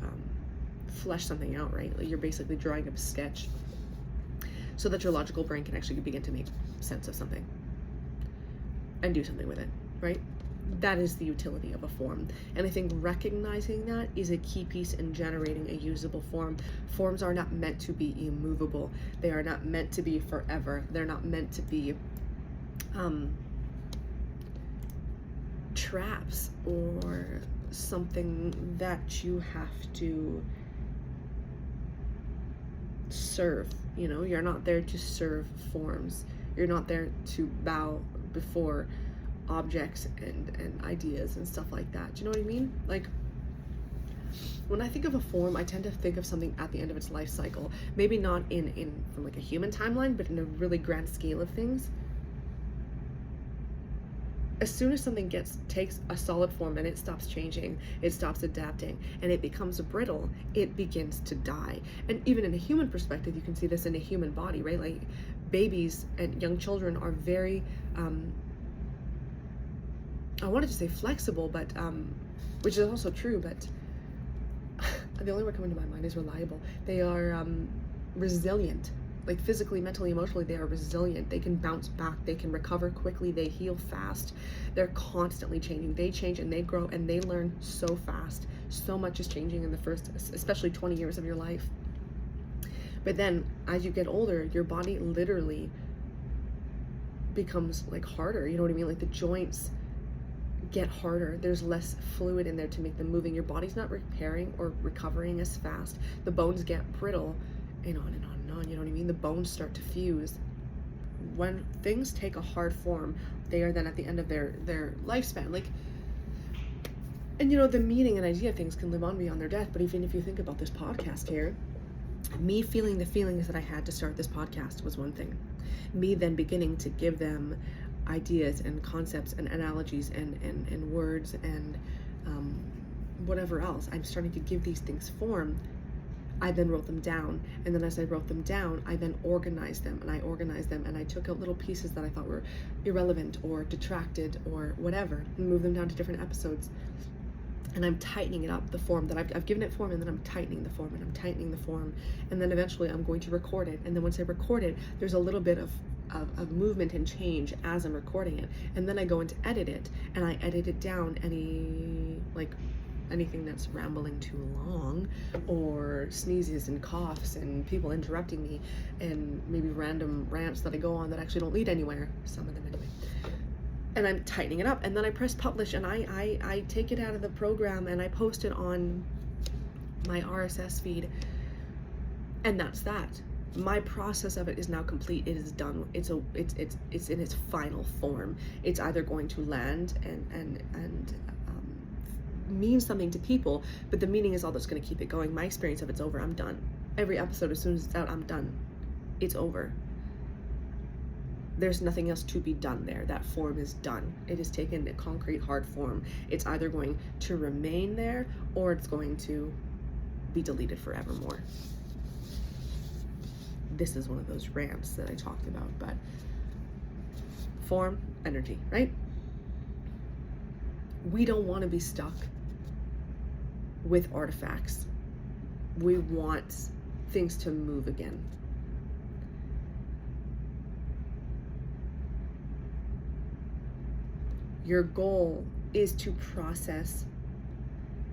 flesh something out, right? Like you're basically drawing up a sketch so that your logical brain can actually begin to make sense of something and do something with it, right? That is the utility of a form. And I think recognizing that is a key piece in generating a usable form. Forms are not meant to be immovable. They are not meant to be forever. They're not meant to be traps or something that you have to serve. You're not there to serve forms. You're not there to bow before objects and ideas and stuff like that. Do you know what I mean? Like, when I think of a form, I tend to think of something at the end of its life cycle. Maybe not from like a human timeline, but in a really grand scale of things. As soon as something takes a solid form and it stops changing, it stops adapting, and it becomes brittle, it begins to die. And even in a human perspective, you can see this in a human body, right? Like babies and young children are very, I wanted to say flexible, but which is also true, but the only word coming to my mind is reliable. They are resilient. Like physically, mentally, emotionally, they are resilient. They can bounce back. They can recover quickly. They heal fast. They're constantly changing. They change and they grow and they learn so fast. So much is changing in the first, especially 20 years of your life. But then as you get older, your body literally becomes like harder. You know what I mean? Like the joints get harder. There's less fluid in there to make them moving. Your body's not repairing or recovering as fast. The bones get brittle, and on and on and on. You know what I mean? The bones start to fuse. When things take a hard form, they are then at the end of their lifespan. Like, and the meaning and idea of things can live on beyond their death. But even if you think about this podcast here, me feeling the feelings that I had to start this podcast was one thing. Me then beginning to give them ideas and concepts and analogies and words and whatever else. I'm starting to give these things form. I then wrote them down, and then as I wrote them down, I then organized them, and I took out little pieces that I thought were irrelevant or detracted or whatever, and moved them down to different episodes. and I'm tightening it up, the form that I've given it form, and then I'm tightening the form, and I'm tightening the form, and then eventually I'm going to record it. And then once I record it, there's a little bit of movement and change as I'm recording it, and then I go into edit it, and I edit it down anything that's rambling too long, or sneezes and coughs and people interrupting me, and maybe random rants that I go on that actually don't lead anywhere, some of them anyway. And I'm tightening it up, and then I press publish, and I take it out of the program and I post it on my RSS feed, and that's that. My process of it is now complete. It is done. It's in its final form. It's either going to land and mean something to people, but the meaning is all that's going to keep it going. My experience of it's over. I'm done. Every episode, as soon as it's out, I'm done. It's over. There's nothing else to be done there. That form is done. It has taken a concrete, hard form. It's either going to remain there, or it's going to be deleted forevermore. This is one of those rants that I talked about, but form, energy, right? We don't want to be stuck with artifacts. We want things to move again. Your goal is to process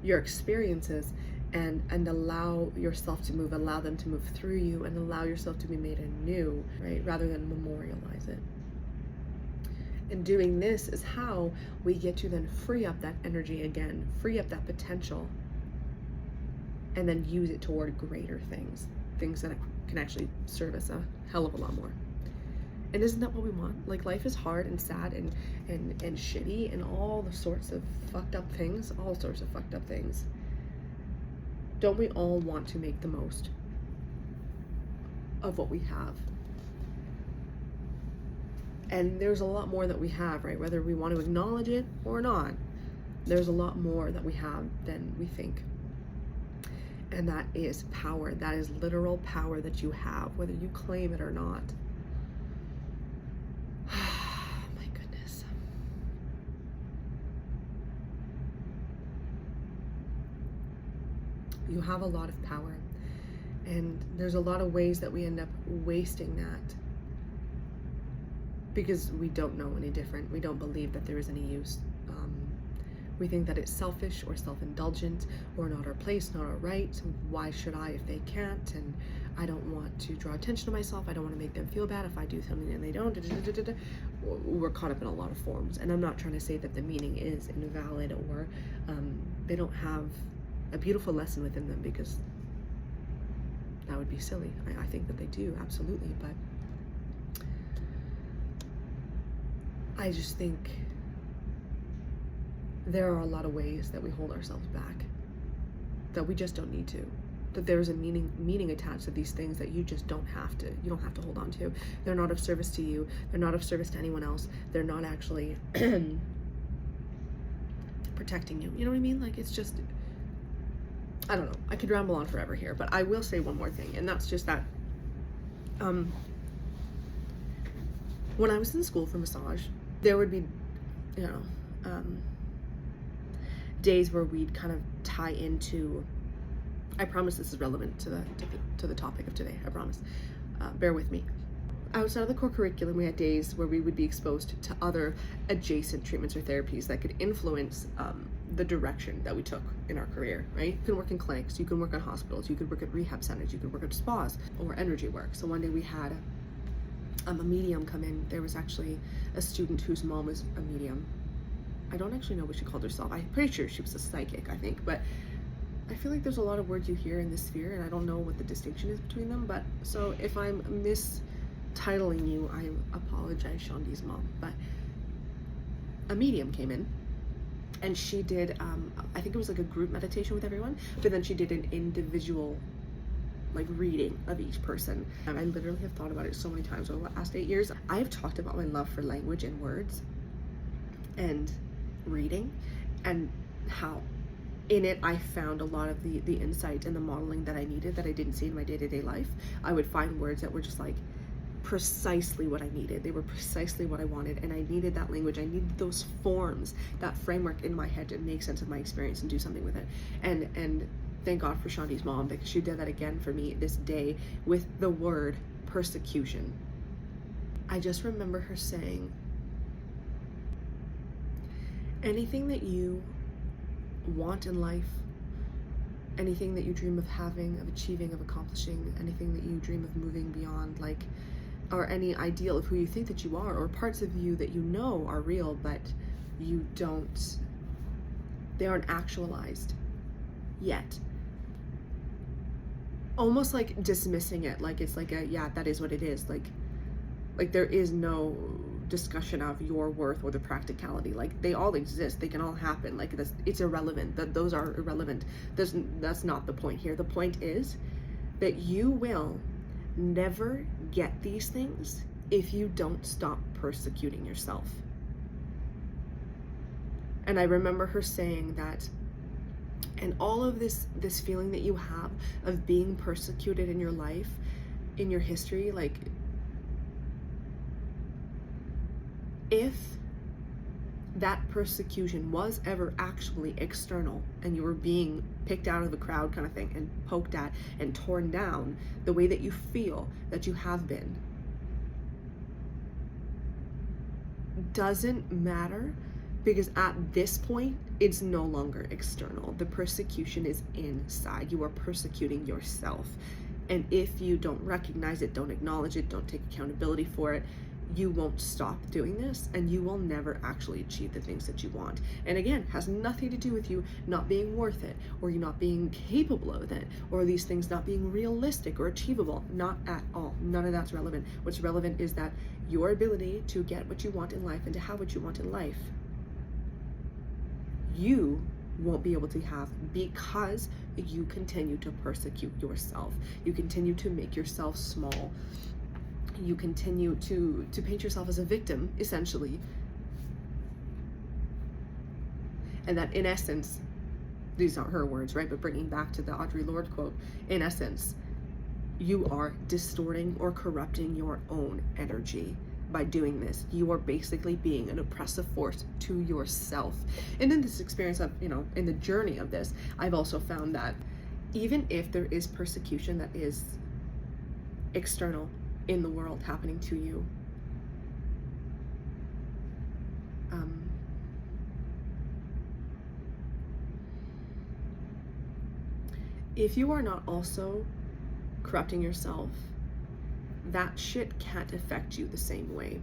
your experiences and allow yourself to move, allow them to move through you, and allow yourself to be made anew, right? Rather than memorialize it. And doing this is how we get to then free up that energy again, free up that potential, and then use it toward greater things that can actually serve us a hell of a lot more. And isn't that what we want? Like, life is hard and sad and shitty and all the sorts of fucked up things, Don't we all want to make the most of what we have? And there's a lot more that we have, right? Whether we want to acknowledge it or not, there's a lot more that we have than we think. And that is power. That is literal power that you have, whether you claim it or not. My goodness. You have a lot of power. And there's a lot of ways that we end up wasting that, because we don't know any different. We don't believe that there is any use. We think that it's selfish or self-indulgent or not our place, not our right. Why should I if they can't? And I don't want to draw attention to myself. I don't want to make them feel bad if I do something and they don't. We're caught up in a lot of forms. And I'm not trying to say that the meaning is invalid or they don't have a beautiful lesson within them, because that would be silly. I think that they do, absolutely. But I just think there are a lot of ways that we hold ourselves back, that we just don't need to, that there's a meaning attached to these things that you just don't have to hold on to. They're not of service to you. They're not of service to anyone else. They're not actually protecting you. You know what I mean? Like, it's just, I don't know. I could ramble on forever here, but I will say one more thing, and that's just that when I was in school for massage, there would be, days where we'd kind of tie into, I promise this is relevant to the topic of today, I promise. Bear with me. Outside of the core curriculum, we had days where we would be exposed to other adjacent treatments or therapies that could influence the direction that we took in our career, right? You can work in clinics, you can work in hospitals, you could work at rehab centers, you could work at spas, or energy work. So one day we had a medium come in. There was actually a student whose mom was a medium. I don't actually know what she called herself. I'm pretty sure she was a psychic, I think, but I feel like there's a lot of words you hear in this sphere, and I don't know what the distinction is between them. But so if I'm mistitling you, I apologize, Shandi's mom. But a medium came in, and she did, I think it was like a group meditation with everyone, but then she did an individual reading of each person. And I literally have thought about it so many times over the last 8 years. I have talked about my love for language and words and reading, and how in it I found a lot of the insight and the modeling that I needed, that I didn't see in my day-to-day life. I would find words that were just like, precisely what I needed. They were precisely what I wanted, and I needed that language. I needed those forms, that framework in my head to make sense of my experience and do something with it. And thank God for Shanti's mom, because she did that again for me this day with the word persecution. I just remember her saying, anything that you want in life, anything that you dream of having, of achieving, of accomplishing, anything that you dream of moving beyond, like, or any ideal of who you think that you are, or parts of you that you know are real, but they aren't actualized yet. Almost like dismissing it, like it's like yeah, that is what it is. Like there is no discussion of your worth or the practicality. Like, they all exist, they can all happen. Like, it's irrelevant. Those are irrelevant. That's not the point here. The point is that you will never get these things if you don't stop persecuting yourself. And I remember her saying that, and all of this feeling that you have of being persecuted in your life, in your history, like, if that persecution was ever actually external and you were being picked out of the crowd kind of thing and poked at and torn down the way that you feel that you have been, doesn't matter, because at this point it's no longer external. The persecution is inside. You are persecuting yourself, and if you don't recognize it, don't acknowledge it, don't take accountability for it, you won't stop doing this, and you will never actually achieve the things that you want. And again, has nothing to do with you not being worth it, or you not being capable of it, or these things not being realistic or achievable. Not at all. None of that's relevant. What's relevant is that your ability to get what you want in life and to have what you want in life, you won't be able to have, because you continue to persecute yourself. You continue to make yourself small. You continue to paint yourself as a victim, essentially. And that, in essence, these aren't her words, right? But bringing back to the Audre Lorde quote, in essence, you are distorting or corrupting your own energy by doing this. You are basically being an oppressive force to yourself. And in this experience of, in the journey of this, I've also found that even if there is persecution that is external in the world happening to you, if you are not also corrupting yourself, that shit can't affect you the same way.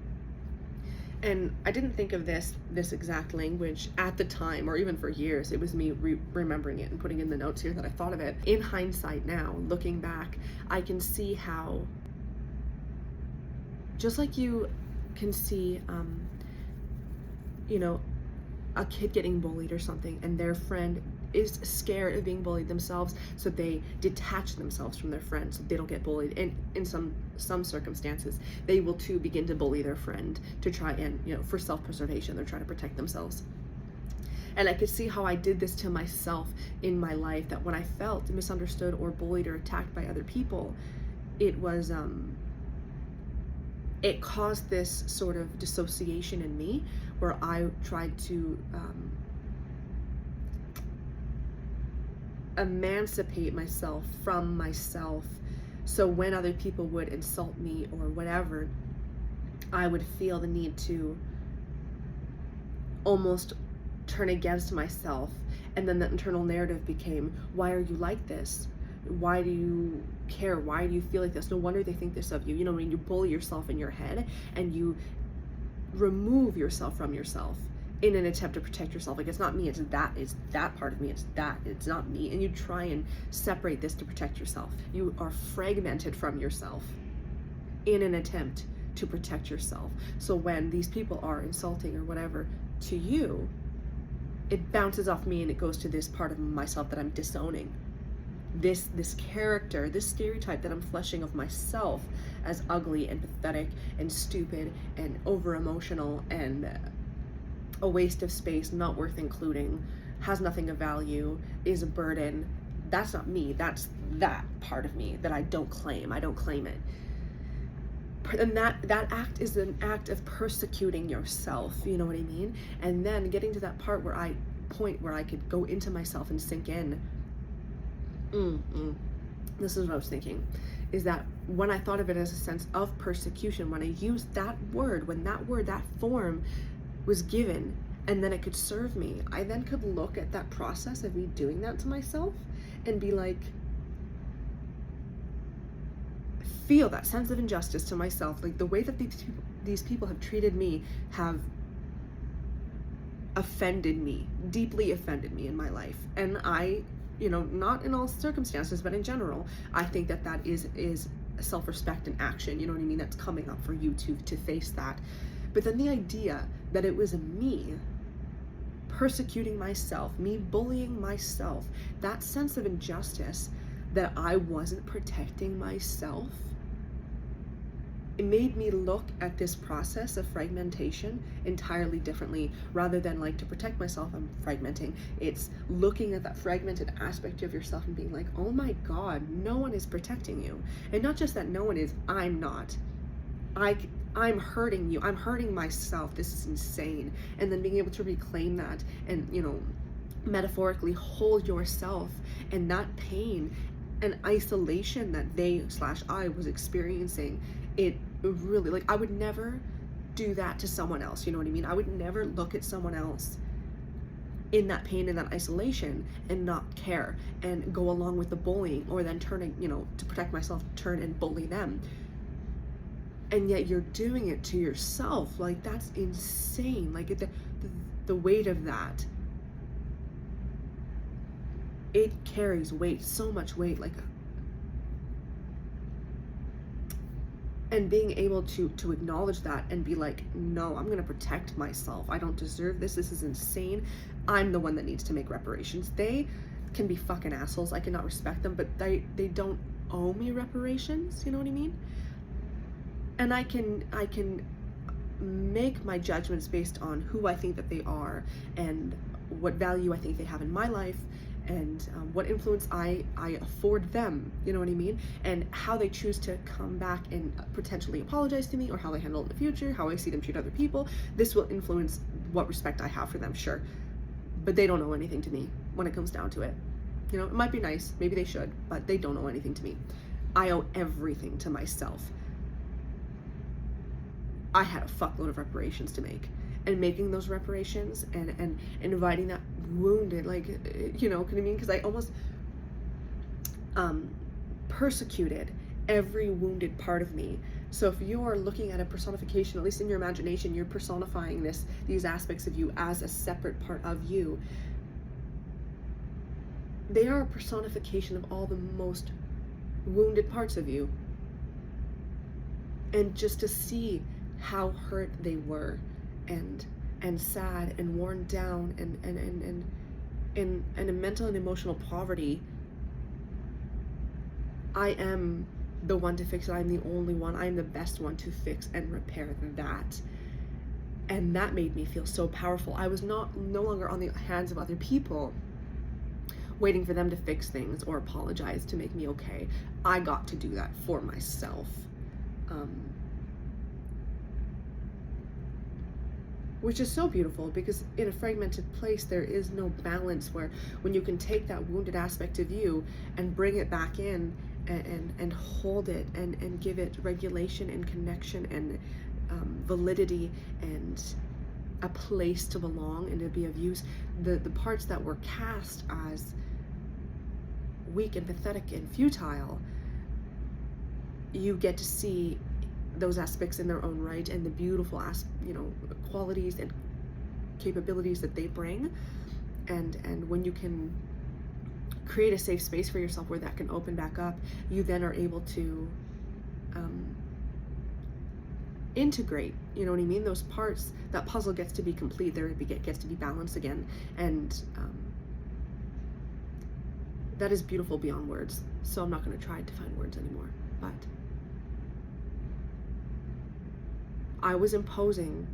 And I didn't think of this exact language at the time, or even for years. It was me remembering it and putting in the notes here that I thought of it. In hindsight now, looking back, I can see how, just like you can see, a kid getting bullied or something, and their friend is scared of being bullied themselves, so they detach themselves from their friend so they don't get bullied. And in some circumstances, they will too begin to bully their friend to try and, for self-preservation, they're trying to protect themselves. And I could see how I did this to myself in my life, that when I felt misunderstood or bullied or attacked by other people, it was, it caused this sort of dissociation in me, where I tried to emancipate myself from myself. So when other people would insult me or whatever, I would feel the need to almost turn against myself. And then the internal narrative became, why are you like this? Why do you care? Why do you feel like this? No wonder they think this of you. When you bully yourself in your head and you remove yourself from yourself in an attempt to protect yourself. Like, it's not me, it's that part of me, it's not me. And you try and separate this to protect yourself. You are fragmented from yourself in an attempt to protect yourself. So when these people are insulting or whatever to you, it bounces off me and it goes to this part of myself that I'm disowning. This character, this stereotype that I'm fleshing of myself as ugly and pathetic and stupid and over emotional and a waste of space, not worth including, has nothing of value, is a burden. That's not me. That's that part of me that I don't claim. I don't claim it. And that act is an act of persecuting yourself, you know what I mean? And then getting to that where I could go into myself and sink in. This is what I was thinking, is that when I thought of it as a sense of persecution, when I used that word, that form was given, and then it could serve me, I then could look at that process of me doing that to myself and be like, feel that sense of injustice to myself, like the way that these people have treated me have offended me, deeply offended me in my life. And I, not in all circumstances, but in general, I think that is self-respect in action, you know what I mean? That's coming up for you to face that. But then the idea that it was me persecuting myself, me bullying myself, that sense of injustice, that I wasn't protecting myself, it made me look at this process of fragmentation entirely differently. Rather than like, to protect myself, I'm fragmenting. It's looking at that fragmented aspect of yourself and being like, oh my God, no one is protecting you. And not just that no one is, I'm not. I'm hurting you. I'm hurting myself. This is insane. And then being able to reclaim that and, metaphorically hold yourself and that pain and isolation that I was experiencing. It really, like, I would never do that to someone else, you know what I mean? I would never look at someone else in that pain and that isolation and not care and go along with the bullying, or then turning, to protect myself, turn and bully them. And yet you're doing it to yourself. Like, that's insane. Like, the weight of that, it carries weight, so much weight, like, and being able to acknowledge that and be like, no, I'm gonna protect myself. I don't deserve this. This is insane. I'm the one that needs to make reparations. They can be fucking assholes. I cannot respect them, but they don't owe me reparations. You know what I mean? And I can make my judgments based on who I think that they are and what value I think they have in my life, and what influence I afford them, you know what I mean? And how they choose to come back and potentially apologize to me, or how they handle it in the future, how I see them treat other people. This will influence what respect I have for them, sure. But they don't owe anything to me when it comes down to it. It might be nice, maybe they should, but they don't owe anything to me. I owe everything to myself. I had a fuckload of reparations to make. And making those reparations and inviting that wounded, like, you know what I mean? Because I almost persecuted every wounded part of me. So if you're looking at a personification, at least in your imagination, you're personifying these aspects of you as a separate part of you. They are a personification of all the most wounded parts of you. And just to see how hurt they were, and sad and worn down and in mental and emotional poverty, I am the one to fix it. I'm the only one. I'm the best one to fix and repair that. And that made me feel so powerful. I was no longer on the hands of other people, waiting for them to fix things or apologize to make me okay. I got to do that for myself. Which is so beautiful, because in a fragmented place there is no balance, where when you can take that wounded aspect of you and bring it back in and hold it and give it regulation and connection and validity and a place to belong and to be of use, the parts that were cast as weak and pathetic and futile, you get to see those aspects in their own right, and the beautiful qualities and capabilities that they bring. And when you can create a safe space for yourself where that can open back up, you then are able to integrate, you know what I mean? Those parts, that puzzle gets to be complete, it gets to be balanced again. And that is beautiful beyond words. So I'm not going to try to find words anymore, but I was imposing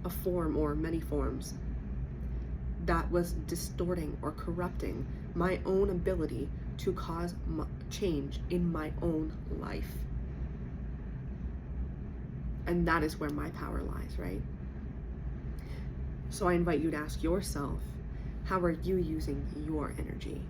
a form, or many forms, that was distorting or corrupting my own ability to cause change in my own life. And that is where my power lies, right? So I invite you to ask yourself, how are you using your energy?